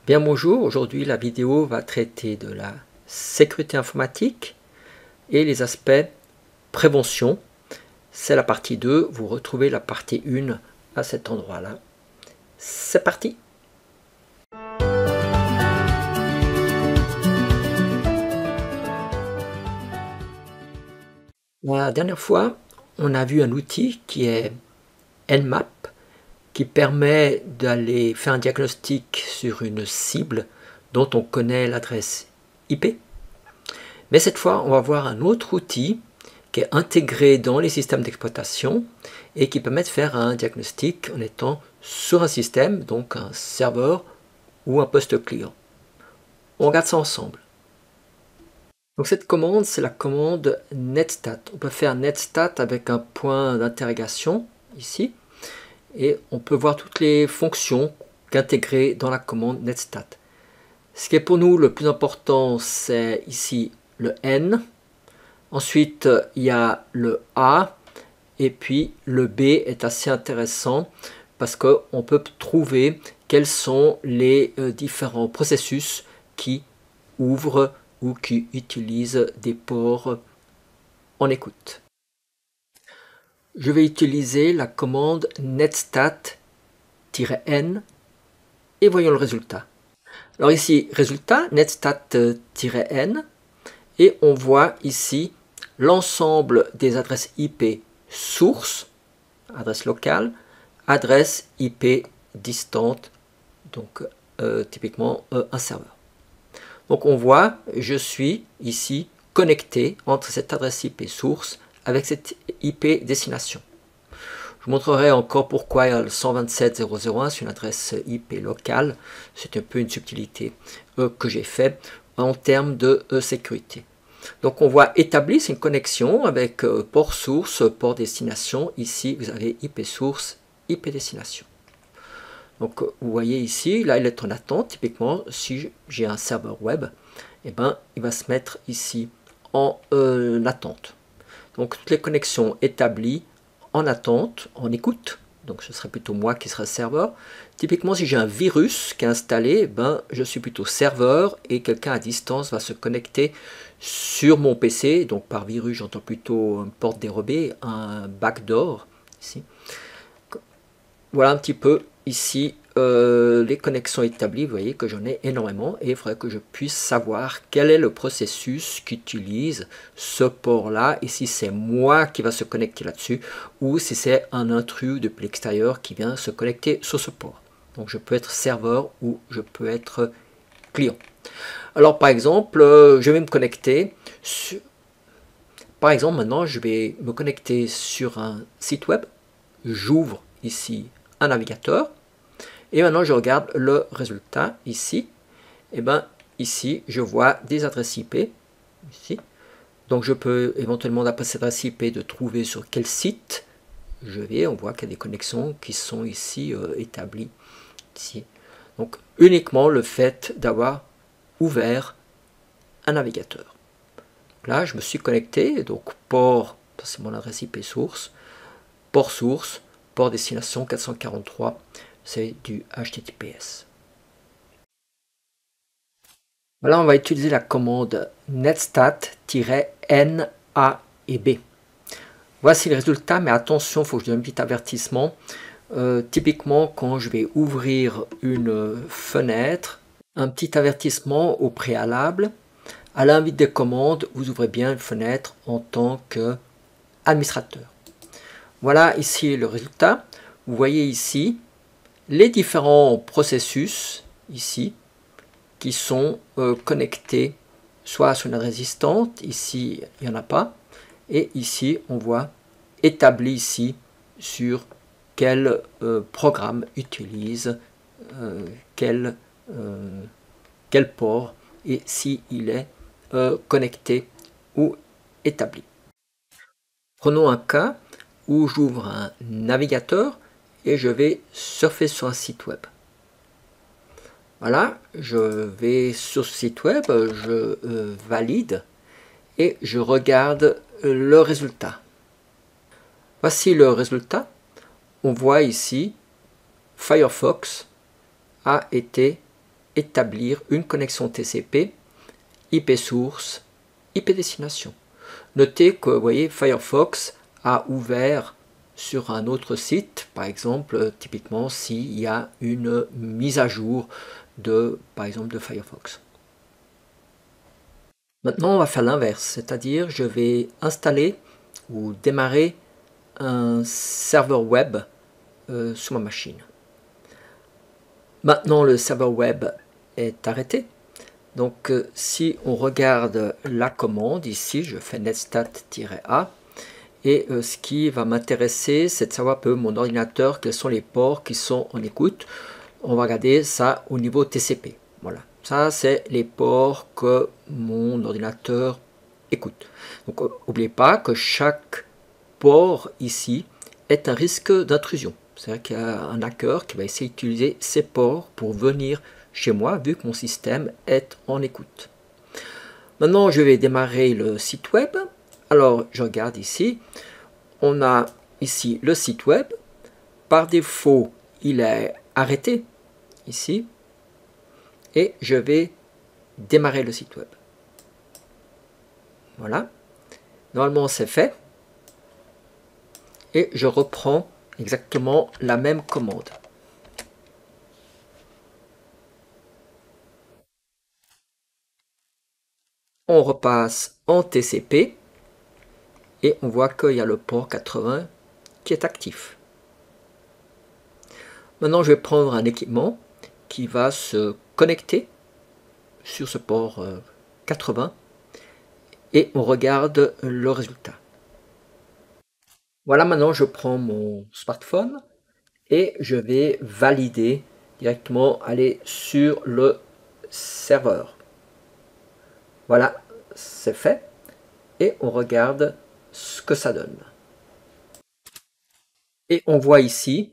Bien bonjour, aujourd'hui la vidéo va traiter de la sécurité informatique et les aspects prévention. C'est la partie 2, vous retrouvez la partie 1 à cet endroit-là. C'est parti! La dernière fois, on a vu un outil qui est Nmap, qui permet d'aller faire un diagnostic sur une cible dont on connaît l'adresse IP. Mais cette fois, on va voir un autre outil qui est intégré dans les systèmes d'exploitation et qui permet de faire un diagnostic en étant sur un système, donc un serveur ou un poste client. On regarde ça ensemble. Donc cette commande, c'est la commande netstat. On peut faire netstat avec un point d'interrogation ici. Et on peut voir toutes les fonctions intégrées dans la commande netstat. Ce qui est pour nous le plus important, c'est ici le N. Ensuite, il y a le A. Et puis le B est assez intéressant parce qu'on peut trouver quels sont les différents processus qui ouvrent ou qui utilisent des ports en écoute. Je vais utiliser la commande netstat-n et voyons le résultat. Alors ici, résultat, netstat-n, et on voit ici l'ensemble des adresses IP source, adresse locale, adresse IP distante, donc typiquement un serveur. Donc on voit, je suis ici connecté entre cette adresse IP source avec cette IP destination. Je vous montrerai encore pourquoi il y a le 127.0.0.1 sur une adresse IP locale. C'est un peu une subtilité que j'ai fait en termes de sécurité. Donc on voit établi, c'est une connexion avec port source, port destination. Ici, vous avez IP source, IP destination. Donc vous voyez ici, là il est en attente. Typiquement, si j'ai un serveur web, eh ben, il va se mettre ici en attente. Donc toutes les connexions établies en attente, en écoute. Donc ce serait plutôt moi qui serais serveur. Typiquement, si j'ai un virus qui est installé, ben, je suis plutôt serveur et quelqu'un à distance va se connecter sur mon PC. Donc par virus, j'entends plutôt une porte dérobée, un backdoor. Ici. Voilà un petit peu ici les connexions établies. Vous voyez que j'en ai énormément et il faudrait que je puisse savoir quel est le processus qui utilise ce port là et si c'est moi qui va se connecter là-dessus ou si c'est un intrus depuis l'extérieur qui vient se connecter sur ce port. Donc je peux être serveur ou je peux être client. Alors par exemple, je vais me connecter sur... Par exemple, maintenant je vais me connecter sur un site web. J'ouvre ici un navigateur. Et maintenant, je regarde le résultat ici. Et bien, ici, je vois des adresses IP. Ici. Donc, je peux éventuellement, d'après cette adresse IP, de trouver sur quel site je vais. On voit qu'il y a des connexions qui sont ici établies. Ici. Donc, uniquement le fait d'avoir ouvert un navigateur. Là, je me suis connecté. Donc, port, c'est mon adresse IP source. Port source, port destination 443. C'est du HTTPS. Voilà, on va utiliser la commande netstat-n, a et b. Voici le résultat, mais attention, il faut que je donne un petit avertissement. Typiquement, quand je vais ouvrir une fenêtre, un petit avertissement au préalable. À l'invite des commandes, vous ouvrez bien une fenêtre en tant qu'administrateur. Voilà ici le résultat. Vous voyez ici les différents processus ici qui sont connectés soit sur une adresse existante, ici il n'y en a pas, et ici on voit établi ici sur quel programme utilise quel port et s'il est connecté ou établi. Prenons un cas où j'ouvre un navigateur et je vais surfer sur un site web. Voilà, je vais sur ce site web, je valide et je regarde le résultat. Voici le résultat. On voit ici Firefox a été établir une connexion TCP, IP source, IP destination. Notez que, vous voyez, Firefox a ouvert sur un autre site, par exemple, typiquement s'il y a une mise à jour de, par exemple, de Firefox. Maintenant, on va faire l'inverse, c'est-à-dire je vais installer ou démarrer un serveur web sur ma machine. Maintenant, le serveur web est arrêté. Donc, si on regarde la commande, ici, je fais netstat-a. Et ce qui va m'intéresser, c'est de savoir un peu mon ordinateur, quels sont les ports qui sont en écoute. On va regarder ça au niveau TCP. Voilà, ça c'est les ports que mon ordinateur écoute. Donc n'oubliez pas que chaque port ici est un risque d'intrusion. C'est-à-dire qu'il y a un hacker qui va essayer d'utiliser ces ports pour venir chez moi, vu que mon système est en écoute. Maintenant, je vais démarrer le site web. Alors, je regarde ici. On a ici le site web. Par défaut, il est arrêté ici. Et je vais démarrer le site web. Voilà. Normalement, c'est fait. Et je reprends exactement la même commande. On repasse en TCP et on voit qu'il y a le port 80 qui est actif. Maintenant, je vais prendre un équipement qui va se connecter sur ce port 80 et on regarde le résultat. Voilà, maintenant je prends mon smartphone et je vais valider directement, aller sur le serveur. Voilà, c'est fait. Et on regarde ce que ça donne. Et on voit ici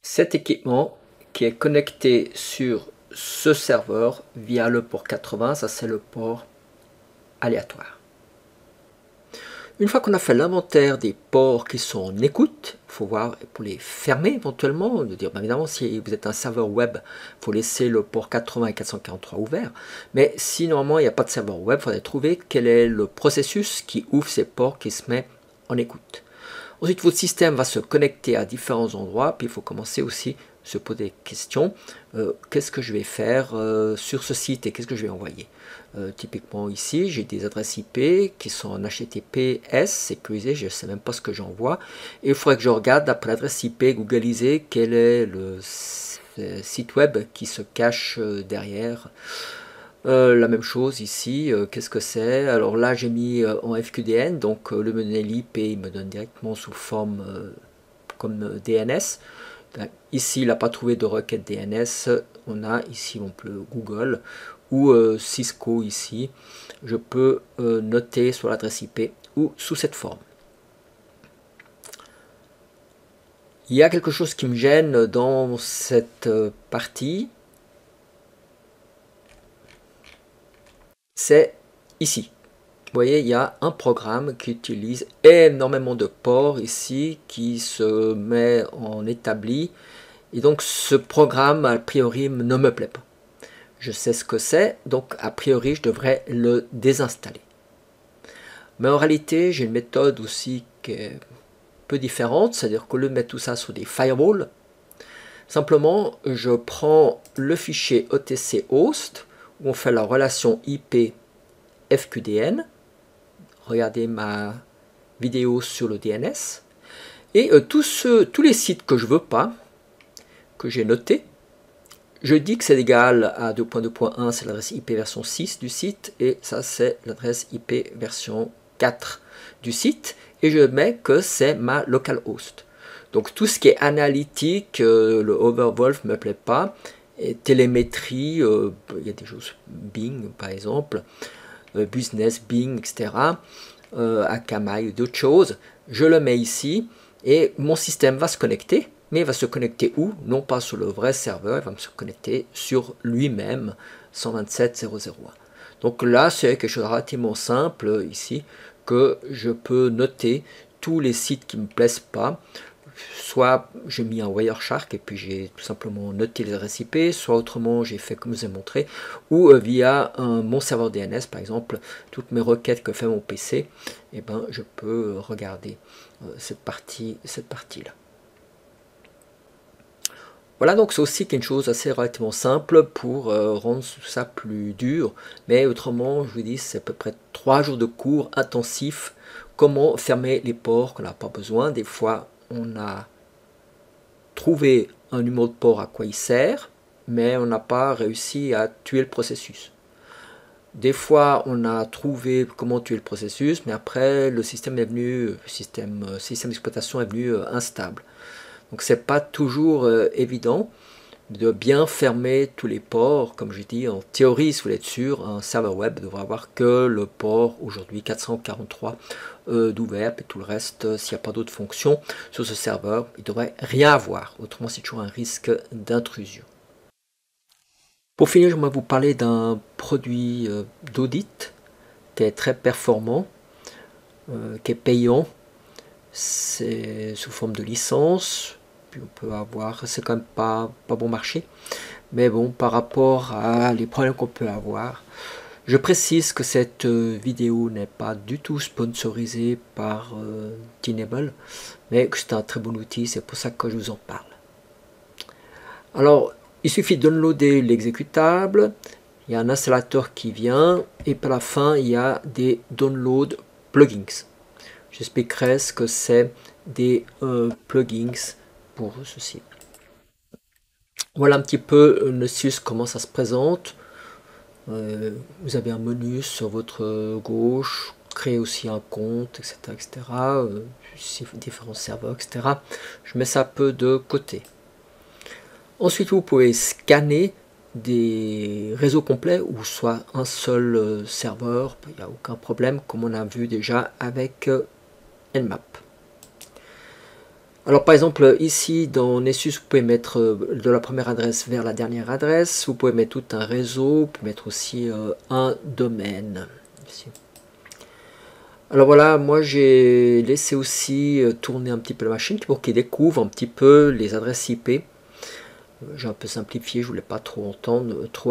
cet équipement qui est connecté sur ce serveur via le port 80. Ça, c'est le port aléatoire. Une fois qu'on a fait l'inventaire des ports qui sont en écoute, il faut voir pour les fermer éventuellement, de dire évidemment si vous êtes un serveur web, il faut laisser le port 80 et 443 ouverts, mais si normalement il n'y a pas de serveur web, il faudrait trouver quel est le processus qui ouvre ces ports qui se met en écoute. Ensuite, votre système va se connecter à différents endroits, puis il faut commencer aussi à se poser des questions. Qu'est-ce que je vais faire sur ce site et qu'est-ce que je vais envoyer? Typiquement ici, j'ai des adresses IP qui sont en HTTPS sécurisées, je ne sais même pas ce que j'envoie. Et il faudrait que je regarde après l'adresse IP googliser quel est le site web qui se cache derrière. La même chose ici, qu'est-ce que c'est? Alors là j'ai mis en FQDN, donc le menu l'IP il me donne directement sous forme comme DNS. Ici il n'a pas trouvé de requête DNS, on a ici on peut Google ou Cisco ici, je peux noter sur l'adresse IP ou sous cette forme. Il y a quelque chose qui me gêne dans cette partie, c'est ici. Vous voyez, il y a un programme qui utilise énormément de ports ici, qui se met en établi. Et donc ce programme, a priori, ne me plaît pas. Je sais ce que c'est, donc a priori, je devrais le désinstaller. Mais en réalité, j'ai une méthode aussi qui est un peu différente, c'est-à-dire qu'au lieu de mettre tout ça sur des firewalls, simplement, je prends le fichier OTC host, où on fait la relation IP FQDN. Regardez ma vidéo sur le DNS. Et tous les sites que je veux pas, que j'ai notés, je dis que c'est égal à 2.2.1, c'est l'adresse IP version 6 du site, et ça c'est l'adresse IP version 4 du site, et je mets que c'est ma localhost. Donc tout ce qui est analytique, le Overwolf ne me plaît pas, et télémétrie, il y a des choses, Bing par exemple, Business, Bing, etc., Akamai, d'autres choses, je le mets ici, et mon système va se connecter, mais il va se connecter où? Non pas sur le vrai serveur, il va se connecter sur lui-même, 127.0.0.1. Donc là, c'est quelque chose de relativement simple ici, que je peux noter tous les sites qui ne me plaisent pas. soit j'ai mis un Wireshark et puis j'ai tout simplement noté les adresses IP, soit autrement j'ai fait comme je vous ai montré, ou via mon serveur DNS par exemple, toutes mes requêtes que fait mon PC, et ben je peux regarder cette partie-là. Voilà, donc c'est aussi quelque chose assez relativement simple pour rendre tout ça plus dur, mais autrement, je vous dis, c'est à peu près 3 jours de cours intensifs. Comment fermer les ports qu'on n'a pas besoin. Des fois, on a trouvé un numéro de port à quoi il sert, mais on n'a pas réussi à tuer le processus. Des fois, on a trouvé comment tuer le processus, mais après, le système est venu, système d'exploitation est venu instable. Donc c'est pas toujours évident de bien fermer tous les ports. Comme je dis, en théorie, si vous voulez être sûr, un serveur web devrait avoir que le port aujourd'hui 443 d'ouvert, et tout le reste, s'il n'y a pas d'autres fonctions sur ce serveur, il ne devrait rien avoir. Autrement, c'est toujours un risque d'intrusion. Pour finir, je vais vous parler d'un produit d'audit qui est très performant, qui est payant. C'est sous forme de licence. Puis on peut avoir, c'est quand même pas bon marché, mais bon, par rapport à les problèmes qu'on peut avoir, je précise que cette vidéo n'est pas du tout sponsorisée par Tenable, mais que c'est un très bon outil, c'est pour ça que je vous en parle. Alors, il suffit de downloader l'exécutable, il y a un installateur qui vient, et par la fin, il y a des download plugins. J'expliquerai ce que c'est des plugins pour ceci. Voilà un petit peu Nessus, comment ça se présente. Vous avez un menu sur votre gauche, créer aussi un compte, etc. Différents serveurs, etc. Je mets ça un peu de côté. Ensuite, vous pouvez scanner des réseaux complets ou soit un seul serveur, il n'y a aucun problème, comme on a vu déjà avec Nmap. Alors par exemple ici dans Nessus, vous pouvez mettre de la première adresse vers la dernière adresse, vous pouvez mettre tout un réseau, vous pouvez mettre aussi un domaine. Ici. Alors voilà, moi j'ai laissé aussi tourner un petit peu la machine pour qu'il découvre un petit peu les adresses IP. J'ai un peu simplifié, je voulais pas trop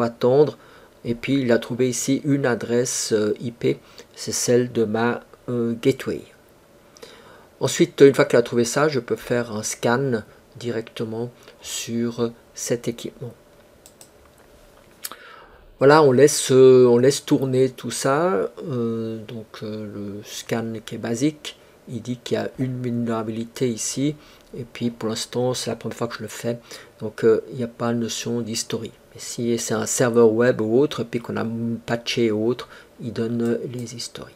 attendre. Et puis il a trouvé ici une adresse IP, c'est celle de ma gateway. Ensuite, une fois qu'il a trouvé ça, je peux faire un scan directement sur cet équipement. Voilà, on laisse tourner tout ça. Donc le scan qui est basique, il dit qu'il y a une vulnérabilité ici. Et puis pour l'instant, c'est la première fois que je le fais. Donc il n'y a pas de notion d'historie. Mais si c'est un serveur web ou autre, et puis qu'on a patché ou autre, il donne les histories.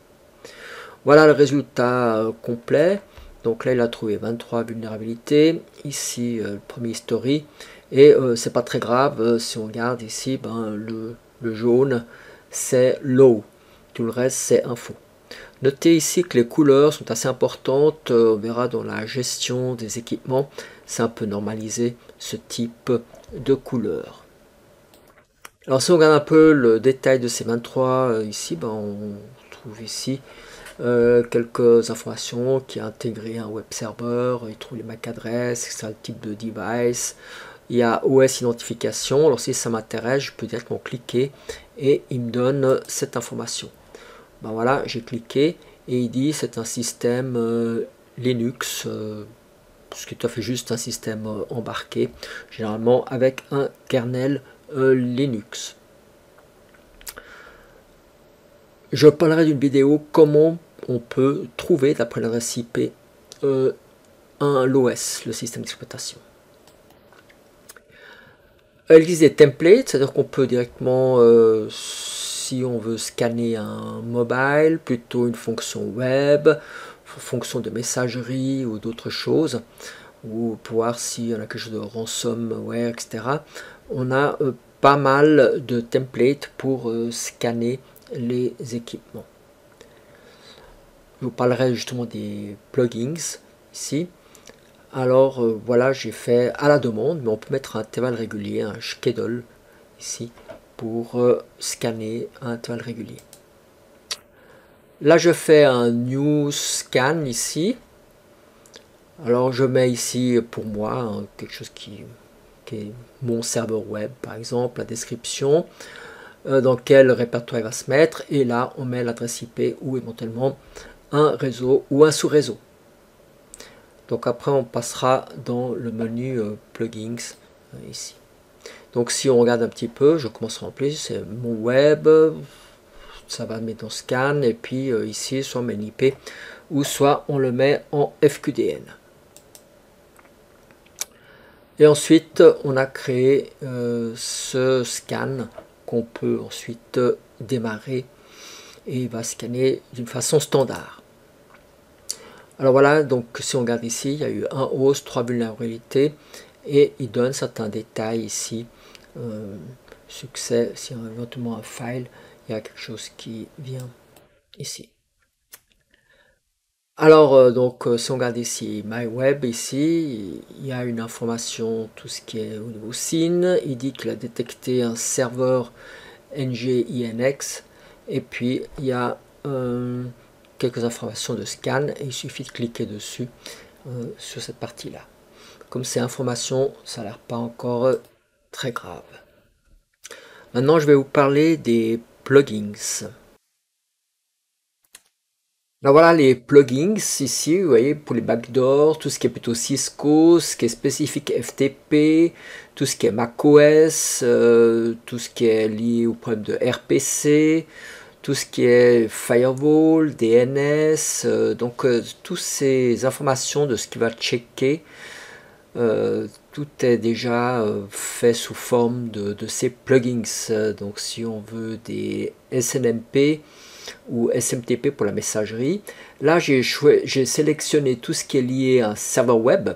Voilà le résultat complet. Donc là, il a trouvé 23 vulnérabilités. Ici, le premier history. Et c'est pas très grave. Si on regarde ici, ben, le jaune, c'est low. Tout le reste, c'est info. Notez ici que les couleurs sont assez importantes. On verra dans la gestion des équipements. C'est un peu normalisé, ce type de couleurs. Alors si on regarde un peu le détail de ces 23 ici, ben, on trouve ici quelques informations qui a intégré un web server, il trouve les MAC adresses, c'est le type de device, il y a OS identification. Alors si ça m'intéresse, je peux directement cliquer et il me donne cette information. Ben voilà, j'ai cliqué et il dit c'est un système Linux, ce qui est tout à fait juste un système embarqué, généralement avec un kernel Linux. Je parlerai d'une vidéo comment on peut trouver, d'après l'adresse IP, l'OS, le système d'exploitation. Elle existe des templates, c'est-à-dire qu'on peut directement, si on veut scanner un mobile, plutôt une fonction web, fonction de messagerie ou d'autres choses, ou pour voir s'il y en a quelque chose de ransomware, etc. On a pas mal de templates pour scanner les équipements. Je vous parlerai justement des plugins ici. Alors voilà, j'ai fait à la demande, mais on peut mettre un intervalle régulier, un schedule ici pour scanner un intervalle régulier. Là je fais un new scan ici. Alors je mets ici pour moi hein, quelque chose qui est mon serveur web par exemple, la description, dans quel répertoire il va se mettre, et là on met l'adresse IP ou éventuellement un réseau ou un sous-réseau. Donc après on passera dans le menu plugins ici. Donc si on regarde un petit peu, je commence à remplir, c'est mon web, ça va mettre dans scan, et puis ici soit on met l'IP ou soit on le met en FQDN. Et ensuite on a créé ce scan qu'on peut ensuite démarrer et il va scanner d'une façon standard. Alors voilà, donc si on regarde ici, il y a eu un host, 3 vulnérabilités et il donne certains détails ici. Succès, si on a éventuellement un file, il y a quelque chose qui vient ici. Alors donc si on regarde ici MyWeb, ici il y a une information, tout ce qui est au niveau SYN, il dit qu'il a détecté un serveur NGINX et puis il y a quelques informations de scan et il suffit de cliquer dessus sur cette partie là. Comme c'est information, ça n'a l'air pas encore très grave. Maintenant je vais vous parler des plugins. Alors voilà les plugins ici, vous voyez, pour les backdoors, tout ce qui est plutôt Cisco, ce qui est spécifique FTP, tout ce qui est macOS, tout ce qui est lié au problème de RPC, tout ce qui est firewall, DNS, donc toutes ces informations de ce qui va checker, tout est déjà fait sous forme de ces plugins. Donc si on veut des SNMP, ou SMTP pour la messagerie. Là, j'ai sélectionné tout ce qui est lié à un serveur web.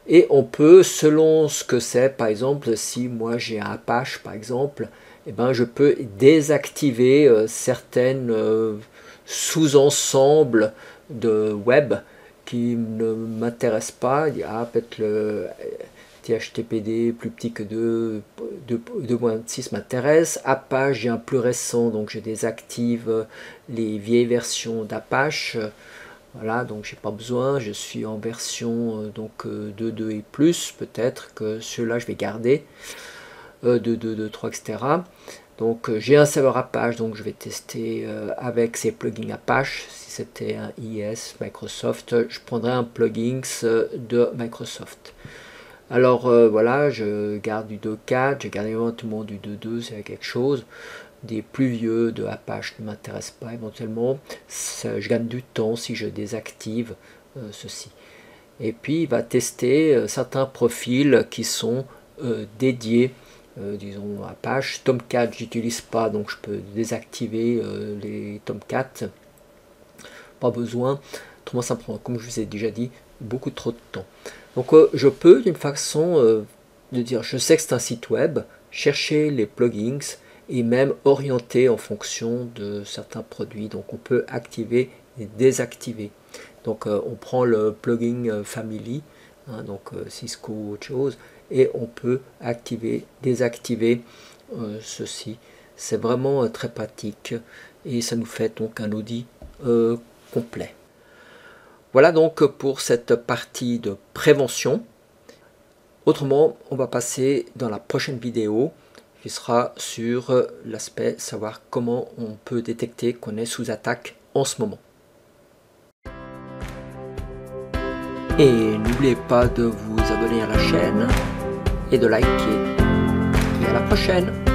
Et on peut, selon ce que c'est, par exemple, si moi j'ai un Apache, par exemple, eh ben, je peux désactiver certaines sous-ensembles de web qui ne m'intéressent pas. Il y a peut-être le THTPD plus petit que 2.6 m'intéresse. Apache, j'ai un plus récent, donc je désactive les vieilles versions d'Apache. Voilà, donc j'ai pas besoin. Je suis en version donc 2.2 et plus, peut-être que ceux-là je vais garder. 2.2, 3, etc. Donc j'ai un serveur Apache, donc je vais tester avec ces plugins Apache. Si c'était un IS Microsoft, je prendrais un plugin de Microsoft. Alors voilà, je garde du 2.4, je garde éventuellement du 2.2 s'il y a quelque chose. Des plus vieux de Apache ne m'intéressent pas éventuellement. Je gagne du temps si je désactive ceci. Et puis il va tester certains profils qui sont dédiés, disons Apache. Tomcat, j'utilise pas, donc je peux désactiver les Tomcat. Pas besoin. Autrement, ça prend, comme je vous ai déjà dit, beaucoup trop de temps. Donc je peux d'une façon de dire, je sais que c'est un site web, chercher les plugins et même orienter en fonction de certains produits. Donc on peut activer et désactiver. Donc on prend le plugin Family, hein, donc Cisco ou autre chose, et on peut activer, désactiver ceci. C'est vraiment très pratique et ça nous fait donc un audit complet. Voilà donc pour cette partie de prévention. Autrement, on va passer dans la prochaine vidéo qui sera sur l'aspect savoir comment on peut détecter qu'on est sous attaque en ce moment. Et n'oubliez pas de vous abonner à la chaîne et de liker. Et à la prochaine!